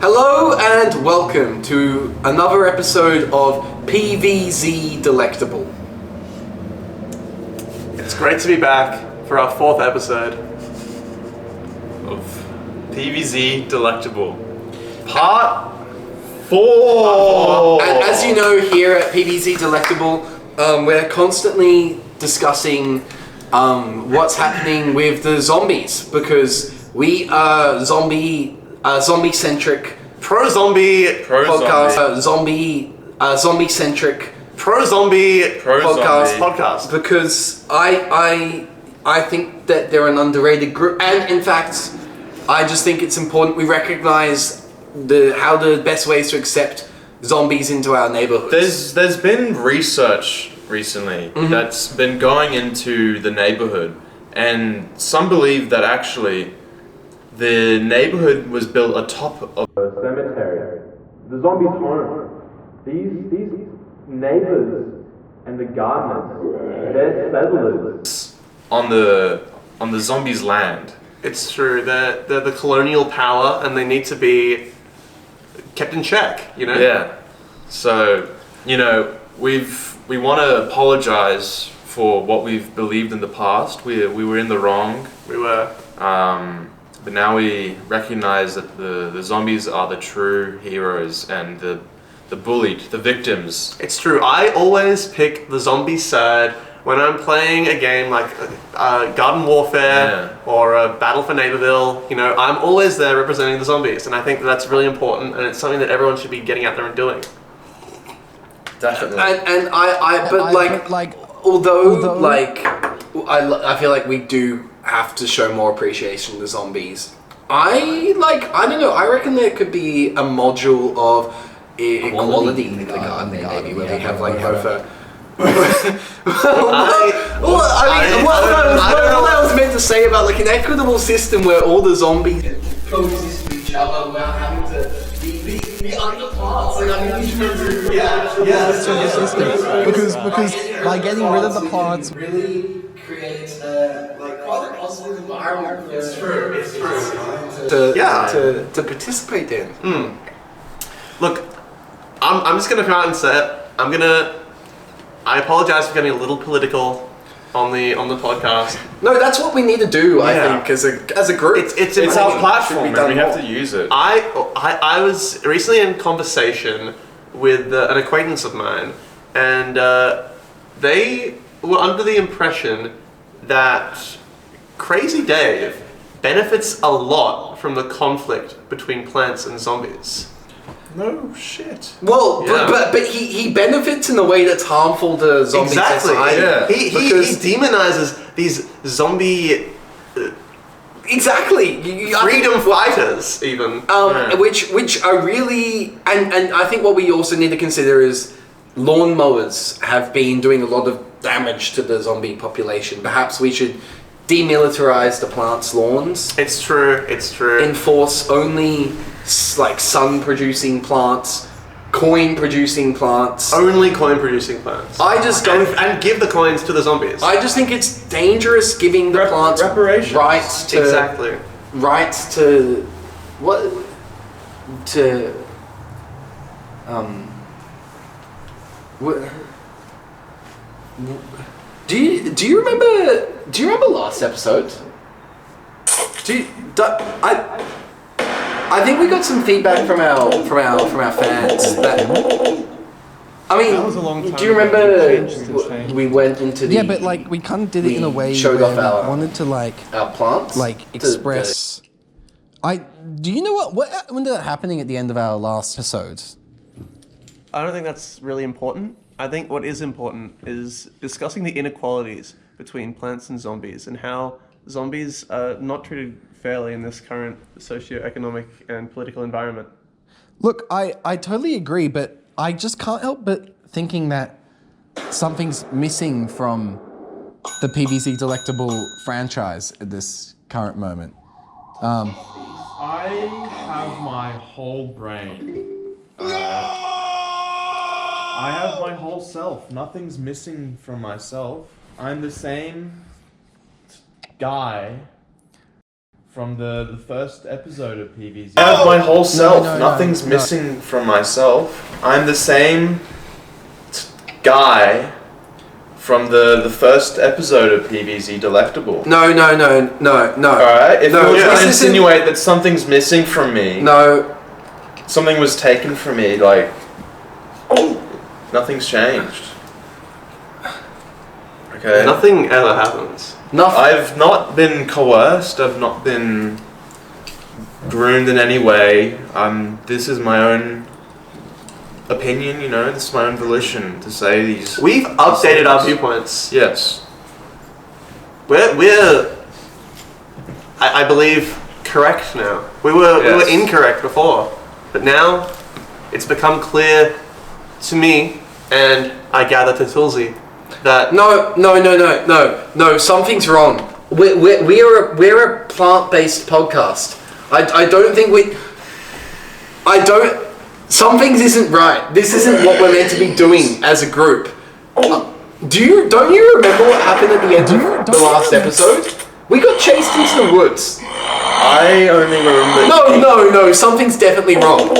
Hello and welcome to another episode of PVZ Delectable. It's great to be back for our fourth episode of PVZ Delectable. Part 4! And as you know, here at PVZ Delectable, we're constantly discussing what's happening with the zombies, because we are zombie-centric pro-zombie podcast, zombie-centric pro-zombie podcast. Because I think that they're an underrated group, and in fact, I just think it's important we recognize how the best ways to accept zombies into our neighborhoods. There's been research recently that's been going into the neighborhood, and some believe that actually the neighborhood was built atop of a cemetery. The zombies' home. These neighbors and the gardeners, they're settlers on the zombies' land. It's true. They're the colonial power, and they need to be kept in check. You know. Yeah. So we want to apologize for what we've believed in the past. We were in the wrong. We were. But now we recognize that the zombies are the true heroes and the bullied, the victims. It's true. I always pick the zombie side when I'm playing a game like Garden Warfare or a Battle for Neighborville. You know, I'm always there representing the zombies, and I think that's really important, and it's something that everyone should be getting out there and doing. Definitely. Although I feel like we do have to show more appreciation to zombies. I don't know, I reckon there could be a module of equality in the garden maybe, where we have like both a... What I was meant to say about like an equitable system where all the zombies coexist with each other without having to be under plants. Like, I think we should because by getting rid of the plants really creates quite a positive environment. It's true. To participate in. Look, I'm just gonna come out and say it. I apologize for getting a little political on the podcast. No, that's what we need to do. I think as a group. It's our platform, and we have to use it. I was recently in conversation with an acquaintance of mine, and they were under the impression that Crazy Dave benefits a lot from the conflict between plants and zombies. No shit. Well, but he benefits in a way that's harmful to zombie society. Yeah. He demonizes these zombie freedom fighters even. Which are really and I think what we also need to consider is lawnmowers have been doing a lot of damage to the zombie population. Perhaps we should demilitarize the plants' lawns. It's true. Enforce only sun-producing plants, coin-producing plants. Only coin-producing plants. And give the coins to the zombies. I just think it's dangerous giving the plants reparations. rights to Do you remember last episode? I think we got some feedback from our fans that was a long time. Do you remember we went into the but we kind of did it in a way showed where off we wanted to our plants, express. Do you know what ended up happening at the end of our last episode? I don't think that's really important. I think what is important is discussing the inequalities between plants and zombies, and how zombies are not treated fairly in this current socio-economic and political environment. Look, I totally agree, but I just can't help but thinking that something's missing from the PVZ Delectable franchise at this current moment. I have my whole brain. I have my whole self. Nothing's missing from myself. I'm the same guy from the first episode of PVZ. I have my whole self. no, Nothing's no. missing from myself. I'm the same guy from the first episode of PVZ Delectable. No. Alright? If No, you were this to isn't- insinuate that something's missing from me, No. something was taken from me, nothing's changed. Okay? Nothing ever happens. Nothing. I've not been coerced, I've not been groomed in any way. This is my own opinion, this is my own volition to say these. We've updated our things. viewpoints. Yes. We're I believe correct now. We were Yes. incorrect before, but now it's become clear to me, and I gather to Tulsi, that No, something's wrong. We're a plant-based podcast. I don't think some things isn't right. This isn't what we're meant to be doing as a group. Don't you remember what happened at the end of the last episode? We got chased into the woods. I only remember. No, something's definitely wrong.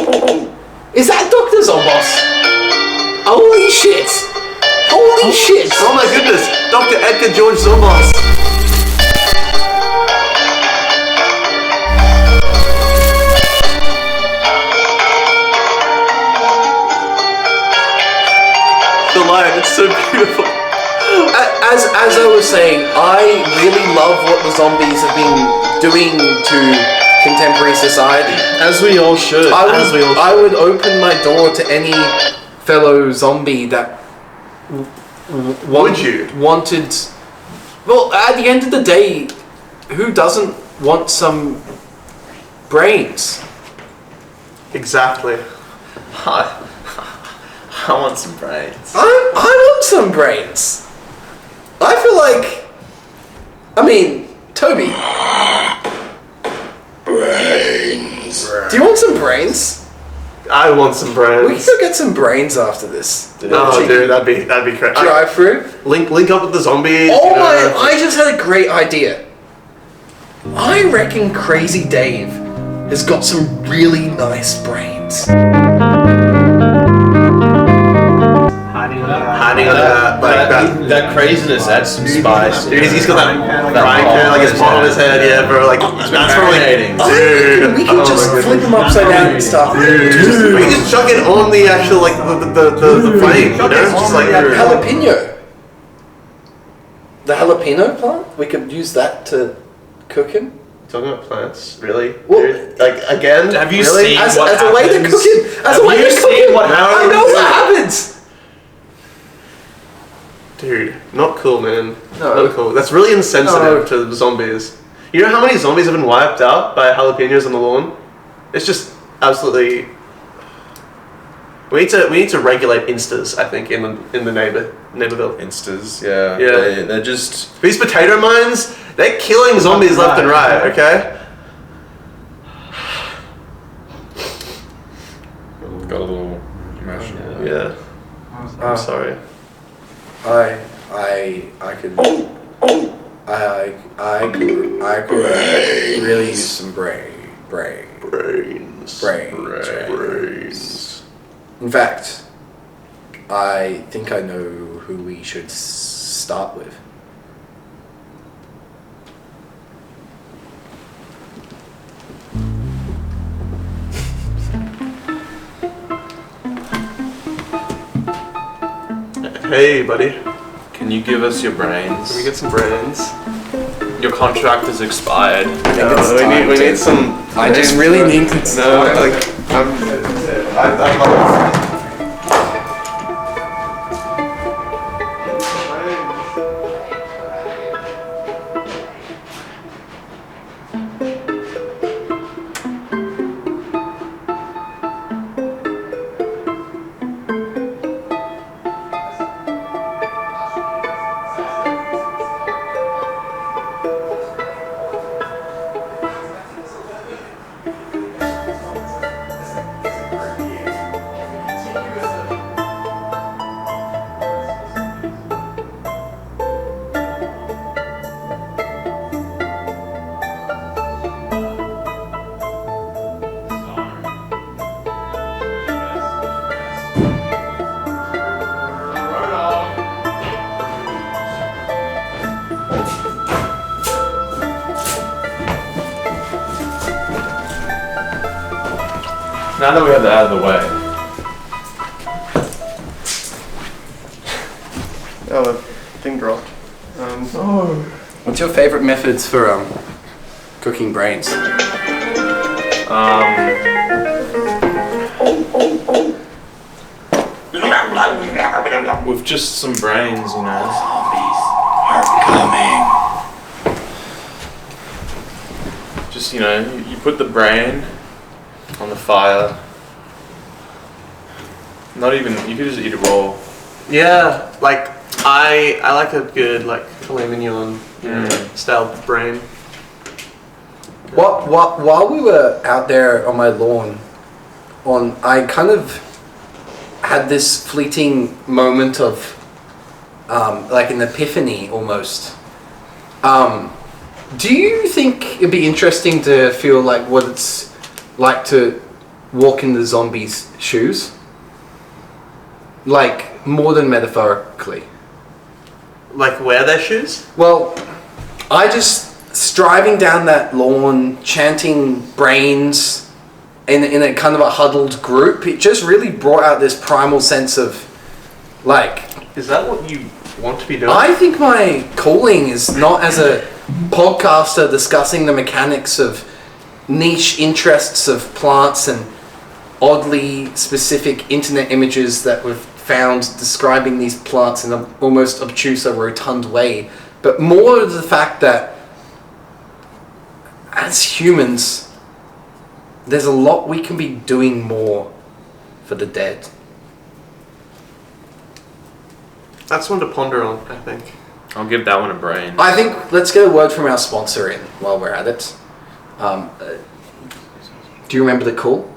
Is that Dr. Zombos? Holy shit! Holy shit! oh my goodness, Dr. Edgar George Zombos. The lion, it's so beautiful. As I was saying, I really love what the zombies have been doing to contemporary society. As we all should. I would open my door to any fellow zombie that Would you? wanted. Well, at the end of the day, who doesn't want some brains? Exactly. I want some brains. I want some brains. I feel like. I mean, Toby. Brains. Do you want some brains? I want some We brains. can go get some brains after this. Oh, dude, that'd be great. Drive through. Link up with the zombies. Oh my! I just had a great idea. I reckon Crazy Dave has got some really nice brains. Hiding under that, That craziness adds some spice. Dude, he's got that frying pan, like his pot on his head, yeah, bro. Like, that's probably. marinating. Dude, We can just flip them upside down and stuff. Dude, we can just chuck it on the actual, like, the flame, you know? Just like, Jalapeno. The jalapeno plant? We could use that to cook him. talking about plants, really? Well, Dude, like, again? Have you really? seen As what a way to happens? cook him. As a Have way you to cook seen him. what I happens? know what happens. Dude, not cool, man. No. Not cool. That's really insensitive to the zombies. You know how many zombies have been wiped out by jalapenos on the lawn? It's just absolutely. We need to regulate instas, I think, in the neighborville. Instas, yeah. Yeah. They're just. These potato mines, they're killing zombies left and right. Okay. Got a little emotional. Yeah. I'm sorry. I could really use some Brains. Brains. In fact, I think I know who we should start with. Hey, buddy. Can you give us your brains? Can we get some brains? Your contract has expired. We need some. I just really need to. No, like I'm Now that we have that out of the way. Oh, the thing dropped. What's your favorite methods for cooking brains? With just some brains, you know. Just, you know, you put the brain on the fire. Not even, you could just eat it raw. Yeah, like I like a good like filet mignon style brain. While we were out there on my lawn, I kind of had this fleeting moment of like an epiphany almost. Do you think it'd be interesting to feel like what it's like to walk in the zombies' shoes? Like, more than metaphorically. Like wear their shoes? Well, I just striving down that lawn, chanting brains in a kind of a huddled group, it just really brought out this primal sense of, like... Is that what you want to be doing? I think my calling is not as a podcaster discussing the mechanics of niche interests of plants and oddly specific internet images that we've found describing these plants in an almost obtuse or rotund way, but more of the fact that as humans, there's a lot we can be doing more for the dead. That's one to ponder on, I think. I'll give that one a brain. I think let's get a word from our sponsor in while we're at it. Do you remember the call?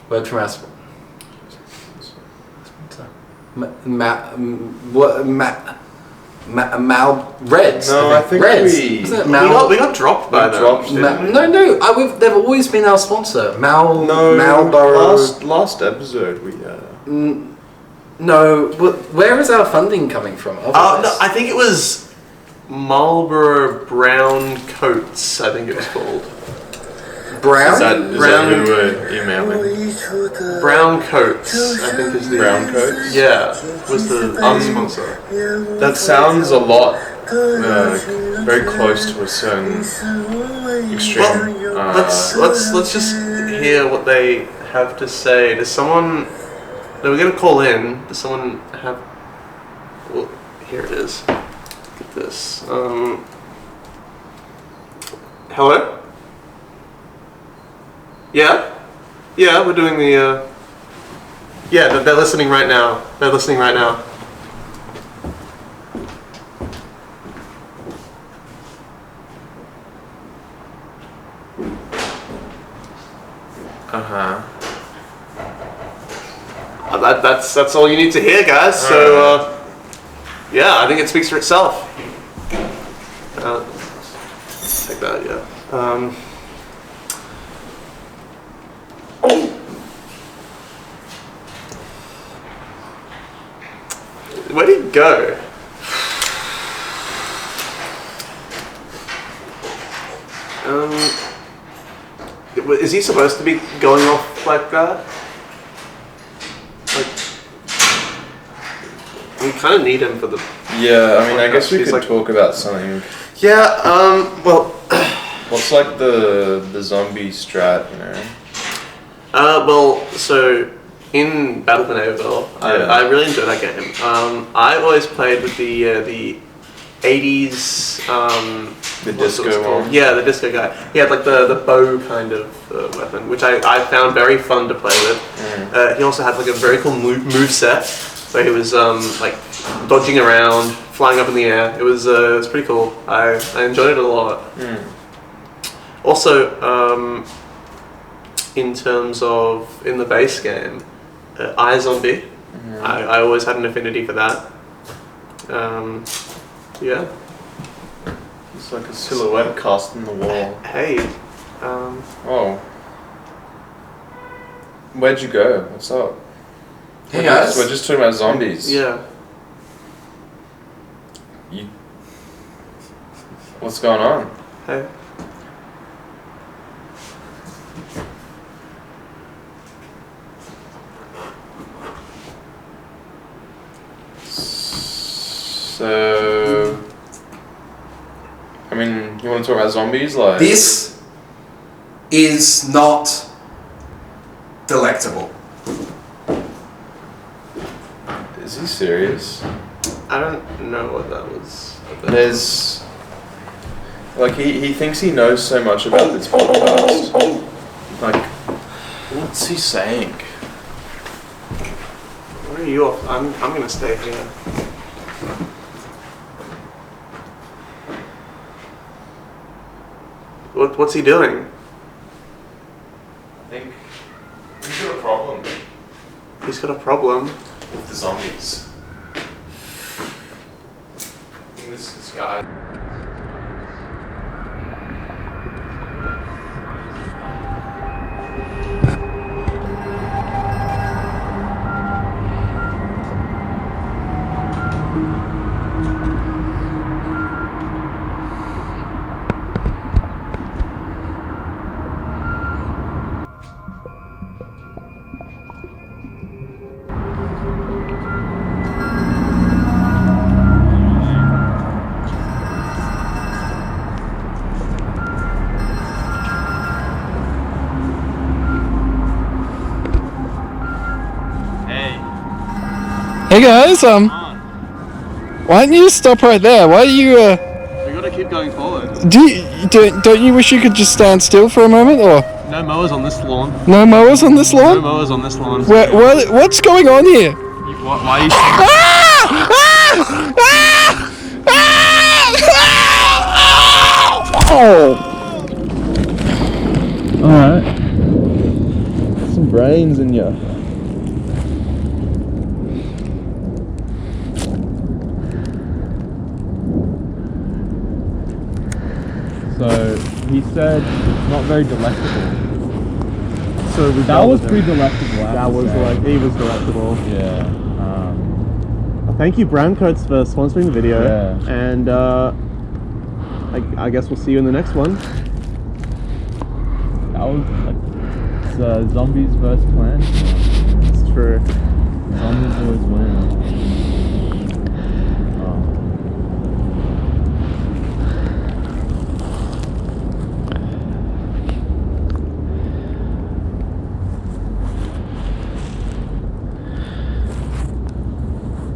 Word from our sponsor. Reds. No, I think Reds. we- Isn't it We Mal? got dropped by them. dropped, didn't we? No. They've always been our sponsor. Marlboro. Last episode we No, where is our funding coming from? No, I think it was Marlboro Brown Coats, I think it was called. Brown? Is that Brown- who we're emailing? Brown Coats, I think is the... Brown coats? Yeah, was the sponsor. That sounds a lot very close to a certain extreme. Let's just hear what they have to say. Does someone... No, we're going to call in. Does someone have... Well, here it is. Look at this. Hello? Yeah? Yeah, we're doing the... Yeah, they're listening right now. They're listening right now. Uh-huh. That's all you need to hear, guys. So, yeah, I think it speaks for itself. Take that, yeah. Where'd he go? Is he supposed to be going off like that? Like, we kind of need him for the... Yeah, I mean, I guess we He's could like- talk about something. Yeah, well... What's like the zombie strat, you know? Well, so in Battle for Neighborville, I really enjoyed that game. I always played with the 80s... The what's it disco called? one? Yeah, the disco guy. He had like the bow kind of weapon, which I found very fun to play with. He also had like a very cool move set, where he was like dodging around, flying up in the air. It was pretty cool. I enjoyed it a lot. Also, in terms of in the base game, iZombie, I always had an affinity for that. Yeah. It's like a silhouette cast in the wall. Hey. Oh. Where'd you go? What's up? Hey guys. We're just talking about zombies. Yeah. What's going on? Hey. So, I mean, you want to talk about zombies? Like This is not delectable. is he serious? I don't know what that was. There's like he thinks he knows so much about this podcast. Like, what's he saying? Where are you off? I'm gonna stay here. What's he doing? I think he's got a problem He's got a problem. with the zombies. I think this guy. Hey guys, why don't you stop right there? Why are you, We gotta keep going forward. don't you wish you could just stand still for a moment, or? No mowers on this lawn. No mowers on this lawn? No mowers on this lawn. What's going on here? Why are you? Oh! Alright. Some brains in you. So he said not very delectable. So That was pretty delectable. That was he was delectable. Yeah. Thank you, Brown Coats, for sponsoring the video. Yeah. And I guess we'll see you in the next one. That was like it's zombies versus plants. It's true. Zombies always win.